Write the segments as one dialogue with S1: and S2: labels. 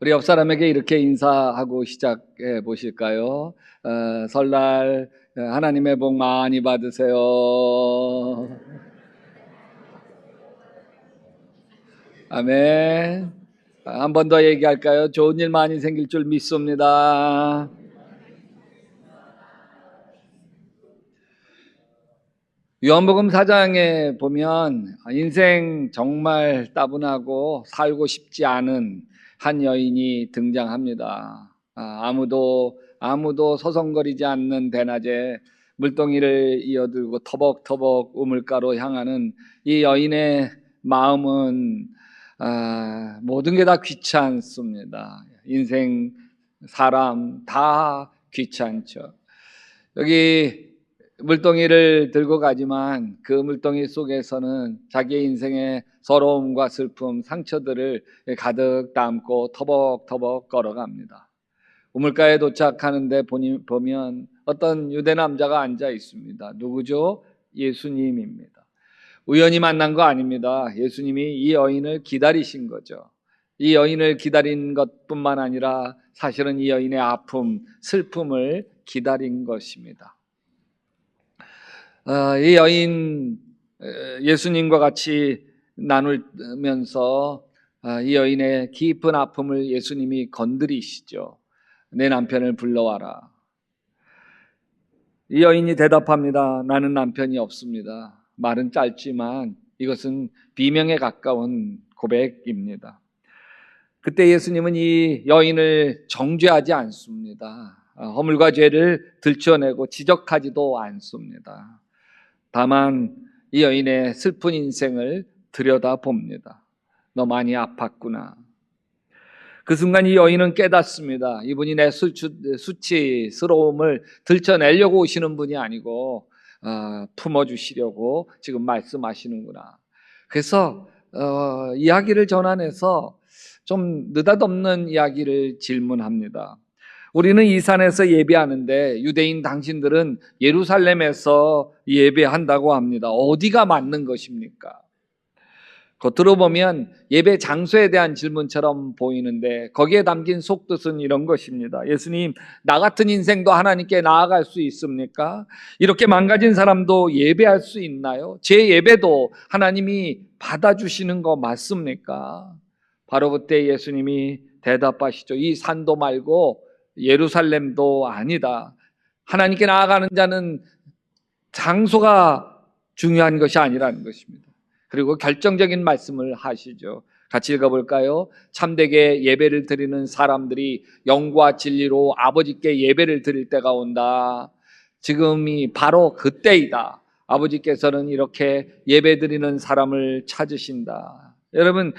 S1: 우리 옆 사람에게 이렇게 인사하고 시작해 보실까요? 설날 하나님의 복 많이 받으세요. 아멘. 한 번 더 얘기할까요? 좋은 일 많이 생길 줄 믿습니다. 요한복음 4장에 보면 인생 정말 따분하고 살고 싶지 않은 한 여인이 등장합니다. 아무도 서성거리지 않는 대낮에 물동이를 이어들고 터벅터벅 우물가로 향하는 이 여인의 마음은 모든 게 다 귀찮습니다. 인생, 사람 다 귀찮죠. 여기 물동이를 들고 가지만 그 물동이 속에서는 자기의 인생의 서러움과 슬픔, 상처들을 가득 담고 터벅터벅 걸어갑니다. 우물가에 도착하는데 보면 어떤 유대 남자가 앉아 있습니다. 누구죠? 예수님입니다. 우연히 만난 거 아닙니다. 예수님이 이 여인을 기다리신 거죠. 이 여인을 기다린 것뿐만 아니라 사실은 이 여인의 아픔, 슬픔을 기다린 것입니다. 이 여인 예수님과 같이 나누면서 이 여인의 깊은 아픔을 예수님이 건드리시죠. 내 남편을 불러와라. 이 여인이 대답합니다. 나는 남편이 없습니다. 말은 짧지만 이것은 비명에 가까운 고백입니다. 그때 예수님은 이 여인을 정죄하지 않습니다. 허물과 죄를 들춰내고 지적하지도 않습니다. 다만 이 여인의 슬픈 인생을 들여다봅니다. 너 많이 아팠구나. 그 순간 이 여인은 깨닫습니다. 이분이 내 수치스러움을 들춰내려고 오시는 분이 아니고 품어주시려고 지금 말씀하시는구나. 그래서 이야기를 전환해서 좀 느닷없는 이야기를 질문합니다. 우리는 이 산에서 예배하는데 유대인 당신들은 예루살렘에서 예배한다고 합니다. 어디가 맞는 것입니까? 겉으로 보면 예배 장소에 대한 질문처럼 보이는데 거기에 담긴 속뜻은 이런 것입니다. 예수님, 나 같은 인생도 하나님께 나아갈 수 있습니까? 이렇게 망가진 사람도 예배할 수 있나요? 제 예배도 하나님이 받아주시는 거 맞습니까? 바로 그때 예수님이 대답하시죠. 이 산도 말고 예루살렘도 아니다. 하나님께 나아가는 자는 장소가 중요한 것이 아니라는 것입니다. 그리고 결정적인 말씀을 하시죠. 같이 읽어볼까요? 참되게 예배를 드리는 사람들이 영과 진리로 아버지께 예배를 드릴 때가 온다. 지금이 바로 그때이다. 아버지께서는 이렇게 예배 드리는 사람을 찾으신다. 여러분,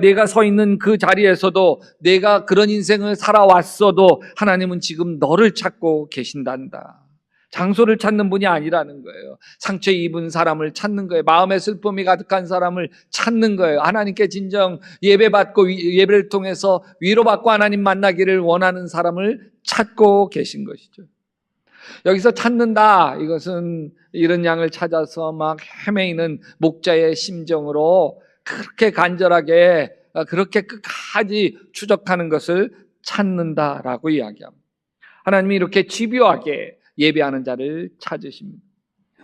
S1: 내가 서 있는 그 자리에서도 내가 그런 인생을 살아왔어도 하나님은 지금 너를 찾고 계신단다. 장소를 찾는 분이 아니라는 거예요. 상처 입은 사람을 찾는 거예요. 마음의 슬픔이 가득한 사람을 찾는 거예요. 하나님께 진정 예배받고 예배를 통해서 위로받고 하나님 만나기를 원하는 사람을 찾고 계신 것이죠. 여기서 찾는다, 이것은 이런 양을 찾아서 막 헤매이는 목자의 심정으로 그렇게 간절하게 그렇게 끝까지 추적하는 것을 찾는다라고 이야기합니다. 하나님이 이렇게 집요하게 예배하는 자를 찾으십니다.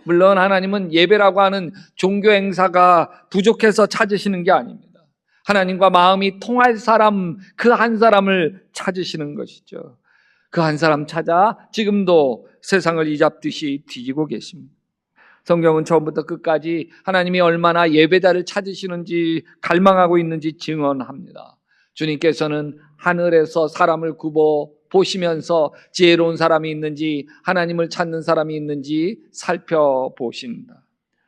S1: 물론 하나님은 예배라고 하는 종교 행사가 부족해서 찾으시는 게 아닙니다. 하나님과 마음이 통할 사람, 그 한 사람을 찾으시는 것이죠. 그 한 사람 찾아 지금도 세상을 이잡듯이 뒤지고 계십니다. 성경은 처음부터 끝까지 하나님이 얼마나 예배자를 찾으시는지 갈망하고 있는지 증언합니다. 주님께서는 하늘에서 사람을 굽어 보시면서 지혜로운 사람이 있는지 하나님을 찾는 사람이 있는지 살펴보신다.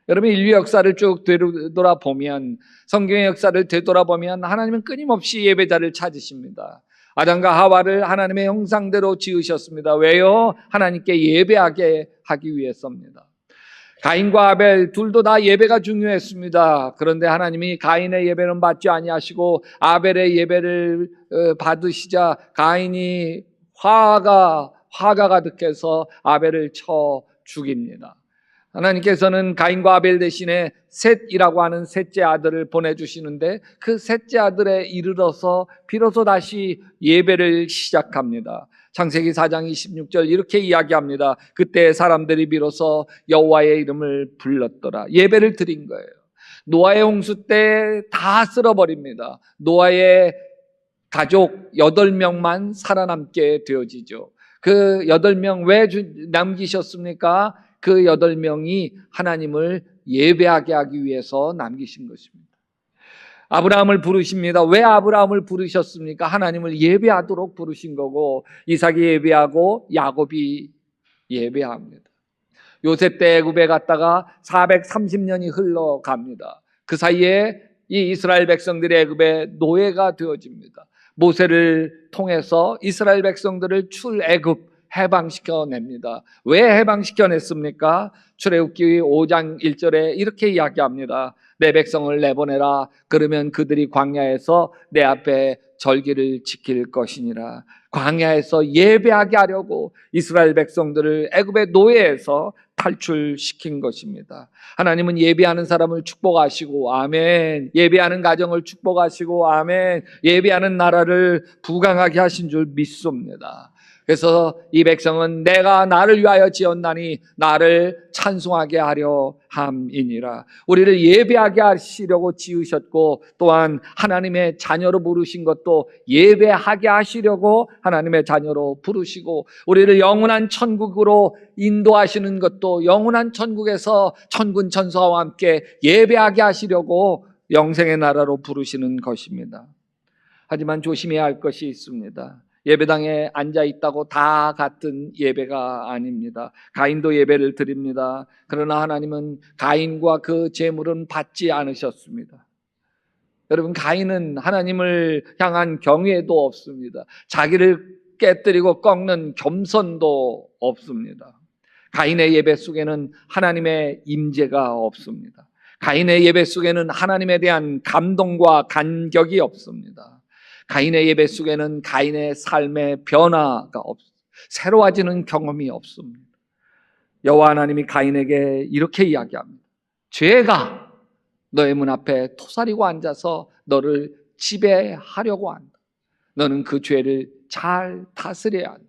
S1: 여러분, 인류 역사를 쭉 되돌아보면, 성경의 역사를 되돌아보면 하나님은 끊임없이 예배자를 찾으십니다. 아담과 하와를 하나님의 형상대로 지으셨습니다. 왜요? 하나님께 예배하게 하기 위해서입니다. 가인과 아벨 둘도 다 예배가 중요했습니다. 그런데 하나님이 가인의 예배는 받지 아니하시고 아벨의 예배를 받으시자 가인이 화가 가득해서 아벨을 쳐 죽입니다. 하나님께서는 가인과 아벨 대신에 셋이라고 하는 셋째 아들을 보내주시는데 그 셋째 아들에 이르러서 비로소 다시 예배를 시작합니다. 창세기 4장 26절 이렇게 이야기합니다. 그때 사람들이 비로소 여호와의 이름을 불렀더라. 예배를 드린 거예요. 노아의 홍수 때 다 쓸어버립니다. 노아의 가족 8명만 살아남게 되어지죠. 그 8명 왜 남기셨습니까? 그 8명이 하나님을 예배하게 하기 위해서 남기신 것입니다. 아브라함을 부르십니다. 왜 아브라함을 부르셨습니까? 하나님을 예배하도록 부르신 거고, 이삭이 예배하고 야곱이 예배합니다. 요셉 때 애굽에 갔다가 430년이 흘러갑니다. 그 사이에 이 이스라엘 백성들이 애굽의 노예가 되어집니다. 모세를 통해서 이스라엘 백성들을 출애굽 해방시켜냅니다. 왜 해방시켜냈습니까? 출애굽기 5장 1절에 이렇게 이야기합니다. 내 백성을 내보내라. 그러면 그들이 광야에서 내 앞에 절기를 지킬 것이니라. 광야에서 예배하게 하려고 이스라엘 백성들을 애굽의 노예에서 탈출시킨 것입니다. 하나님은 예배하는 사람을 축복하시고 아멘. 예배하는 가정을 축복하시고 아멘. 예배하는 나라를 부강하게 하신 줄 믿습니다. 그래서 이 백성은 내가 나를 위하여 지었나니 나를 찬송하게 하려 함이니라. 우리를 예배하게 하시려고 지으셨고 또한 하나님의 자녀로 부르신 것도 예배하게 하시려고 하나님의 자녀로 부르시고 우리를 영원한 천국으로 인도하시는 것도 영원한 천국에서 천군 천사와 함께 예배하게 하시려고 영생의 나라로 부르시는 것입니다. 하지만 조심해야 할 것이 있습니다. 예배당에 앉아 있다고 다 같은 예배가 아닙니다. 가인도 예배를 드립니다. 그러나 하나님은 가인과 그 제물은 받지 않으셨습니다. 여러분, 가인은 하나님을 향한 경외도 없습니다. 자기를 깨뜨리고 꺾는 겸손도 없습니다. 가인의 예배 속에는 하나님의 임재가 없습니다. 가인의 예배 속에는 하나님에 대한 감동과 간격이 없습니다. 가인의 예배 속에는 가인의 삶의 변화가 없습니다. 새로워지는 경험이 없습니다. 여호와 하나님이 가인에게 이렇게 이야기합니다. 죄가 너의 문 앞에 토사리고 앉아서 너를 지배하려고 한다. 너는 그 죄를 잘 다스려야 한다.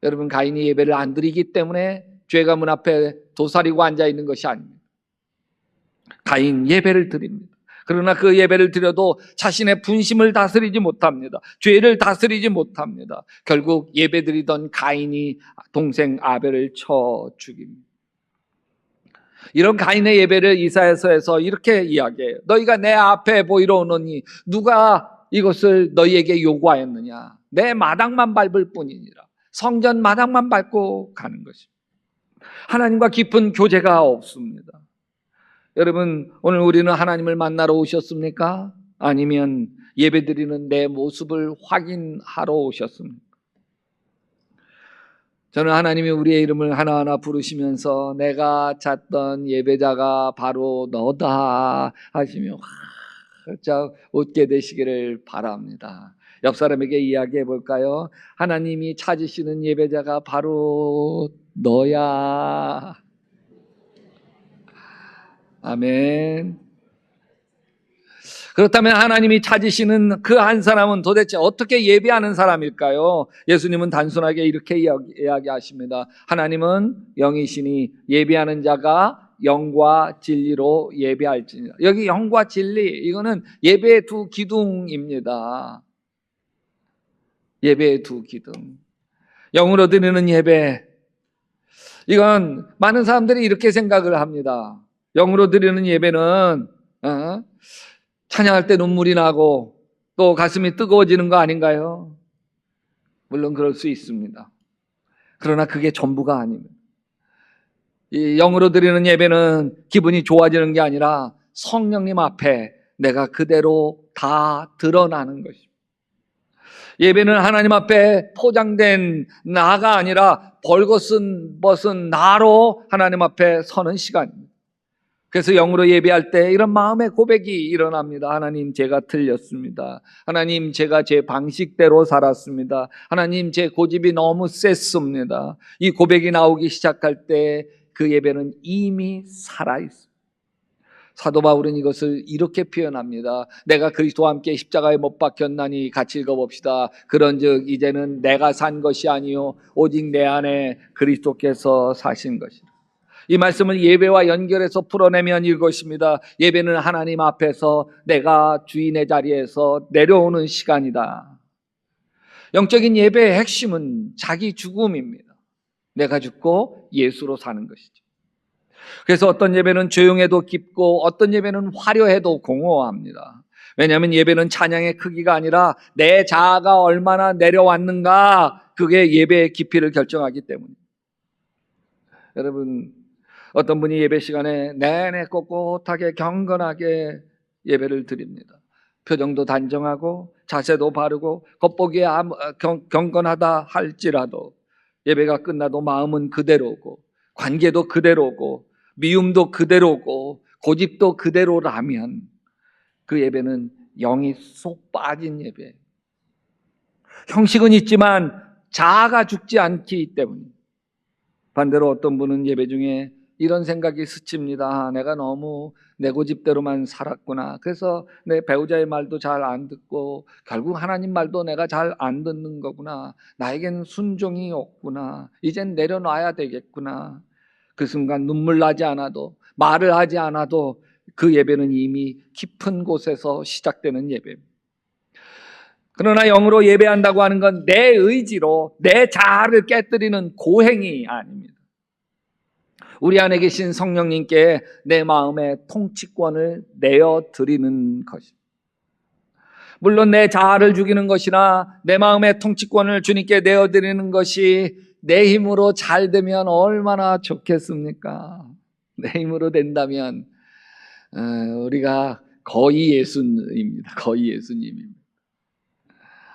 S1: 여러분, 가인이 예배를 안 드리기 때문에 죄가 문 앞에 도사리고 앉아 있는 것이 아닙니다. 가인 예배를 드립니다. 그러나 그 예배를 드려도 자신의 분심을 다스리지 못합니다. 죄를 다스리지 못합니다. 결국 예배드리던 가인이 동생 아벨을 쳐 죽입니다. 이런 가인의 예배를 이사야서에서 이렇게 이야기해요. 너희가 내 앞에 보이러 오느니 누가 이것을 너희에게 요구하였느냐? 내 마당만 밟을 뿐이니라. 성전 마당만 밟고 가는 것입니다. 하나님과 깊은 교제가 없습니다. 여러분, 오늘 우리는 하나님을 만나러 오셨습니까? 아니면 예배드리는 내 모습을 확인하러 오셨습니까? 저는 하나님이 우리의 이름을 하나하나 부르시면서 내가 찾던 예배자가 바로 너다 하시며 활짝 웃게 되시기를 바랍니다. 옆 사람에게 이야기해 볼까요? 하나님이 찾으시는 예배자가 바로 너야. 아멘. 그렇다면 하나님이 찾으시는 그 한 사람은 도대체 어떻게 예배하는 사람일까요? 예수님은 단순하게 이렇게 이야기하십니다. 하나님은 영이시니 예배하는 자가 영과 진리로 예배할지니라. 여기 영과 진리, 이거는 예배의 두 기둥입니다. 예배의 두 기둥. 영으로 드리는 예배, 이건 많은 사람들이 이렇게 생각을 합니다. 영으로 드리는 예배는 찬양할 때 눈물이 나고 또 가슴이 뜨거워지는 거 아닌가요? 물론 그럴 수 있습니다. 그러나 그게 전부가 아닙니다. 이 영으로 드리는 예배는 기분이 좋아지는 게 아니라 성령님 앞에 내가 그대로 다 드러나는 것입니다. 예배는 하나님 앞에 포장된 나가 아니라 벌거벗은 나로 하나님 앞에 서는 시간입니다. 그래서 영으로 예배할 때 이런 마음의 고백이 일어납니다. 하나님, 제가 틀렸습니다. 하나님, 제가 제 방식대로 살았습니다. 하나님, 제 고집이 너무 셌습니다. 이 고백이 나오기 시작할 때 그 예배는 이미 살아있습니다. 사도 바울은 이것을 이렇게 표현합니다. 내가 그리스도와 함께 십자가에 못 박혔나니, 같이 읽어봅시다. 그런즉 이제는 내가 산 것이 아니요 오직 내 안에 그리스도께서 사신 것이라. 이 말씀을 예배와 연결해서 풀어내면 이것입니다. 예배는 하나님 앞에서 내가 주인의 자리에서 내려오는 시간이다. 영적인 예배의 핵심은 자기 죽음입니다. 내가 죽고 예수로 사는 것이죠. 그래서 어떤 예배는 조용해도 깊고 어떤 예배는 화려해도 공허합니다. 왜냐하면 예배는 찬양의 크기가 아니라 내 자아가 얼마나 내려왔는가, 그게 예배의 깊이를 결정하기 때문입니다. 여러분, 어떤 분이 예배 시간에 내내 꼿꼿하게 경건하게 예배를 드립니다. 표정도 단정하고 자세도 바르고 겉보기에 경건하다 할지라도 예배가 끝나도 마음은 그대로고 관계도 그대로고 미움도 그대로고 고집도 그대로라면 그 예배는 영이 쏙 빠진 예배. 형식은 있지만 자아가 죽지 않기 때문에. 반대로 어떤 분은 예배 중에 이런 생각이 스칩니다. 내가 너무 내 고집대로만 살았구나. 그래서 내 배우자의 말도 잘 안 듣고 결국 하나님 말도 내가 잘 안 듣는 거구나. 나에겐 순종이 없구나. 이젠 내려놔야 되겠구나. 그 순간 눈물 나지 않아도, 말을 하지 않아도 그 예배는 이미 깊은 곳에서 시작되는 예배입니다. 그러나 영으로 예배한다고 하는 건 내 의지로 내 자아를 깨뜨리는 고행이 아닙니다. 우리 안에 계신 성령님께 내 마음의 통치권을 내어드리는 것입니다. 물론 내 자아를 죽이는 것이나 내 마음의 통치권을 주님께 내어드리는 것이 내 힘으로 잘 되면 얼마나 좋겠습니까? 내 힘으로 된다면 우리가 거의 예수님입니다. 거의 예수님입니다.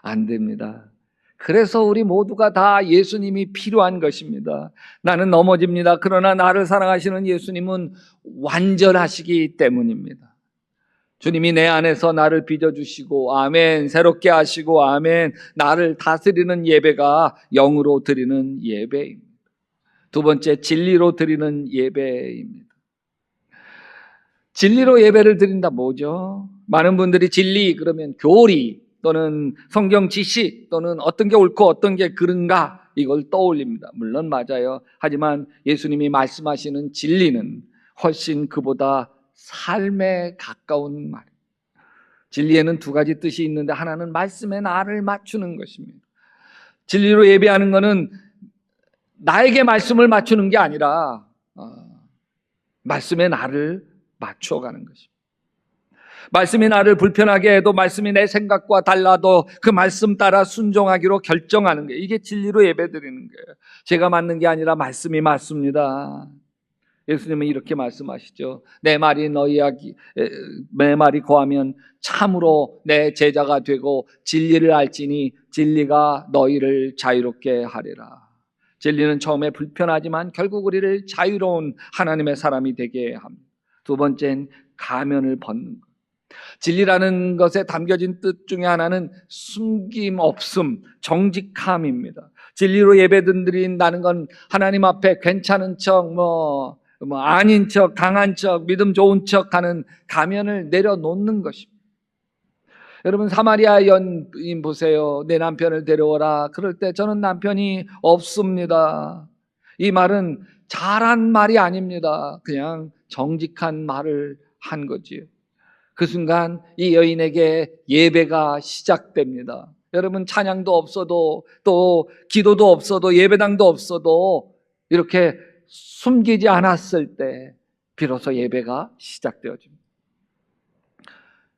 S1: 안 됩니다. 그래서 우리 모두가 다 예수님이 필요한 것입니다. 나는 넘어집니다. 그러나 나를 사랑하시는 예수님은 완전하시기 때문입니다. 주님이 내 안에서 나를 빚어주시고 아멘, 새롭게 하시고 아멘, 나를 다스리는 예배가 영으로 드리는 예배입니다. 두 번째, 진리로 드리는 예배입니다. 진리로 예배를 드린다 뭐죠? 많은 분들이 진리 그러면 교리 또는 성경 지식 또는 어떤 게 옳고 어떤 게 그른가 이걸 떠올립니다. 물론 맞아요. 하지만 예수님이 말씀하시는 진리는 훨씬 그보다 삶에 가까운 말이에요. 진리에는 두 가지 뜻이 있는데 하나는 말씀에 나를 맞추는 것입니다. 진리로 예배하는 것은 나에게 말씀을 맞추는 게 아니라 말씀에 나를 맞춰가는 것입니다. 말씀이 나를 불편하게 해도 말씀이 내 생각과 달라도 그 말씀 따라 순종하기로 결정하는 거예요. 이게 진리로 예배드리는 거예요. 제가 맞는 게 아니라 말씀이 맞습니다. 예수님은 이렇게 말씀하시죠. 내 말이 내 말이 거하면 참으로 내 제자가 되고 진리를 알지니 진리가 너희를 자유롭게 하리라. 진리는 처음에 불편하지만 결국 우리를 자유로운 하나님의 사람이 되게 합니다. 두 번째는 가면을 벗는 것. 진리라는 것에 담겨진 뜻 중에 하나는 숨김없음, 정직함입니다. 진리로 예배드린다는 건 하나님 앞에 괜찮은 척, 아닌 척, 강한 척, 믿음 좋은 척 하는 가면을 내려놓는 것입니다. 여러분, 사마리아 여인 보세요. 내 남편을 데려오라. 그럴 때 저는 남편이 없습니다. 이 말은 잘한 말이 아닙니다. 그냥 정직한 말을 한 거지요. 그 순간 이 여인에게 예배가 시작됩니다. 여러분, 찬양도 없어도 또 기도도 없어도 예배당도 없어도 이렇게 숨기지 않았을 때 비로소 예배가 시작되어집니다.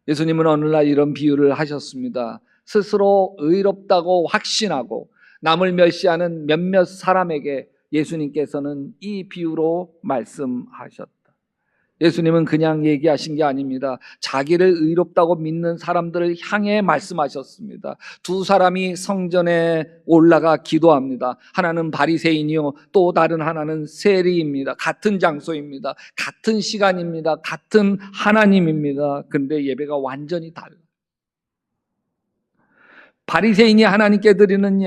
S1: 예수님은 어느 날 이런 비유를 하셨습니다. 스스로 의롭다고 확신하고 남을 멸시하는 몇몇 사람에게 예수님께서는 이 비유로 말씀하셨다. 예수님은 그냥 얘기하신 게 아닙니다. 자기를 의롭다고 믿는 사람들을 향해 말씀하셨습니다. 두 사람이 성전에 올라가 기도합니다. 하나는 바리새인이요, 또 다른 하나는 세리입니다. 같은 장소입니다. 같은 시간입니다. 같은 하나님입니다. 근데 예배가 완전히 달라요. 바리새인이 하나님께 드리는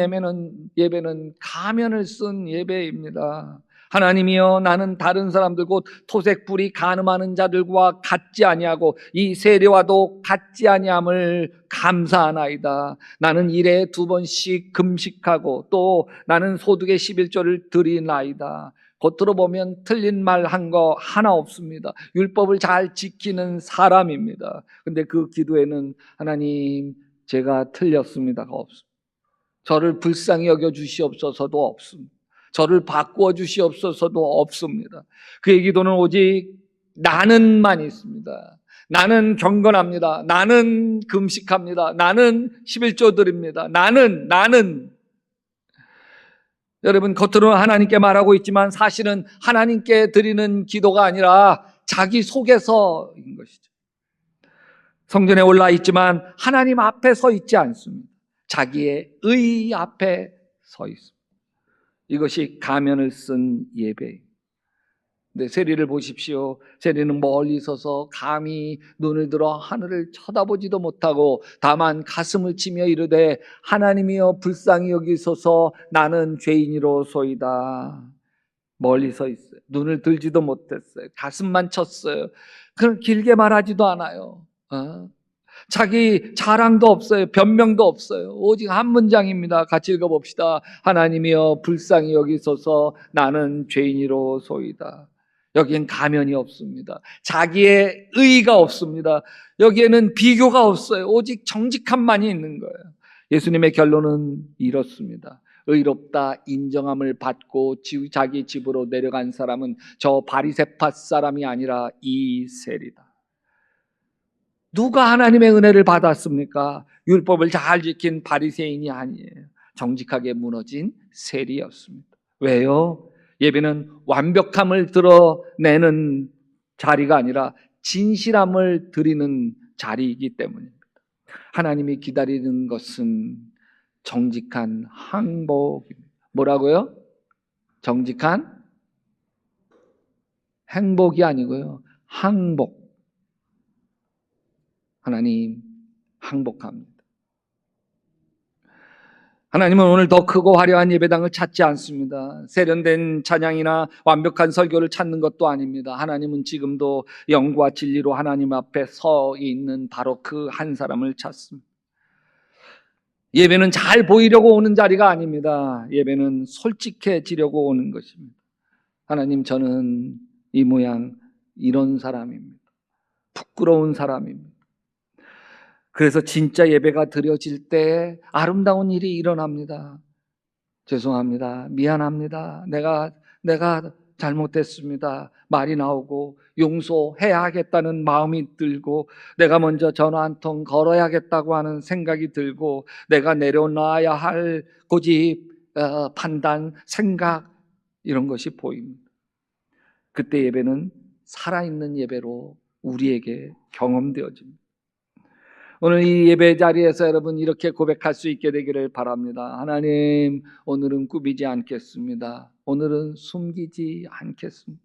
S1: 예배는 가면을 쓴 예배입니다. 하나님이여, 나는 다른 사람들 곧 토색불이 간음하는 자들과 같지 아니하고 이 세례와도 같지 아니함을 감사하나이다. 나는 일에 2번씩 금식하고 또 나는 소득의 11조를 드리나이다. 겉으로 보면 틀린 말 한 거 하나 없습니다. 율법을 잘 지키는 사람입니다. 근데 그 기도에는 하나님, 제가 틀렸습니다가 없습니다. 저를 불쌍히 여겨 주시옵소서도 없습니다. 저를 바꾸어 주시옵소서도 없습니다. 그의 기도는 오직 나는만 있습니다. 나는 경건합니다. 나는 금식합니다. 나는 11조 드립니다. 나는 여러분, 겉으로는 하나님께 말하고 있지만 사실은 하나님께 드리는 기도가 아니라 자기 속에서인 것이죠. 성전에 올라 있지만 하나님 앞에 서 있지 않습니다. 자기의 의 앞에 서 있습니다. 이것이 가면을 쓴 예배예요. 근데 세리를 보십시오. 세리는 멀리 서서 감히 눈을 들어 하늘을 쳐다보지도 못하고 다만 가슴을 치며 이르되 하나님이여 불쌍히 여기소서 나는 죄인이로소이다. 멀리 서 있어요. 눈을 들지도 못했어요. 가슴만 쳤어요. 그럼 길게 말하지도 않아요. 자기 자랑도 없어요. 변명도 없어요. 오직 한 문장입니다. 같이 읽어봅시다. 하나님이여 불쌍히 여기소서 나는 죄인이로소이다. 여기엔 가면이 없습니다. 자기의 의의가 없습니다. 여기에는 비교가 없어요. 오직 정직함만이 있는 거예요. 예수님의 결론은 이렇습니다. 의롭다 인정함을 받고 자기 집으로 내려간 사람은 저 바리새파 사람이 아니라 이 세리다. 누가 하나님의 은혜를 받았습니까? 율법을 잘 지킨 바리새인이 아니에요. 정직하게 무너진 세리였습니다. 왜요? 예배는 완벽함을 드러내는 자리가 아니라 진실함을 드리는 자리이기 때문입니다. 하나님이 기다리는 것은 정직한 항복입니다. 뭐라고요? 정직한 행복이 아니고요. 항복. 하나님 항복합니다. 하나님은 오늘 더 크고 화려한 예배당을 찾지 않습니다. 세련된 찬양이나 완벽한 설교를 찾는 것도 아닙니다. 하나님은 지금도 영과 진리로 하나님 앞에 서 있는 바로 그 한 사람을 찾습니다. 예배는 잘 보이려고 오는 자리가 아닙니다. 예배는 솔직해지려고 오는 것입니다. 하나님, 저는 이 모양 이런 사람입니다. 부끄러운 사람입니다. 그래서 진짜 예배가 드려질 때 아름다운 일이 일어납니다. 죄송합니다. 미안합니다. 내가 잘못됐습니다. 말이 나오고 용서해야겠다는 마음이 들고 내가 먼저 전화 한 통 걸어야겠다고 하는 생각이 들고 내가 내려놔야 할 고집, 판단, 생각 이런 것이 보입니다. 그때 예배는 살아있는 예배로 우리에게 경험되어집니다. 오늘 이 예배 자리에서 여러분 이렇게 고백할 수 있게 되기를 바랍니다. 하나님, 오늘은 꾸미지 않겠습니다. 오늘은 숨기지 않겠습니다.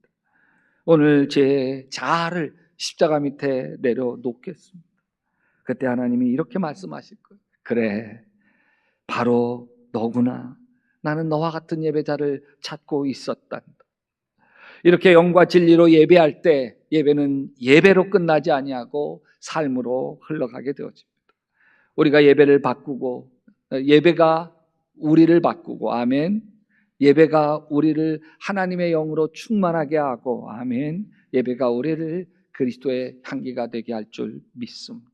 S1: 오늘 제 자아를 십자가 밑에 내려놓겠습니다. 그때 하나님이 이렇게 말씀하실 거예요. 그래, 바로 너구나. 나는 너와 같은 예배자를 찾고 있었단다. 이렇게 영과 진리로 예배할 때 예배는 예배로 끝나지 아니하고 삶으로 흘러가게 되어집니다. 우리가 예배를 바꾸고 예배가 우리를 바꾸고 아멘. 예배가 우리를 하나님의 영으로 충만하게 하고 아멘. 예배가 우리를 그리스도의 향기가 되게 할 줄 믿습니다.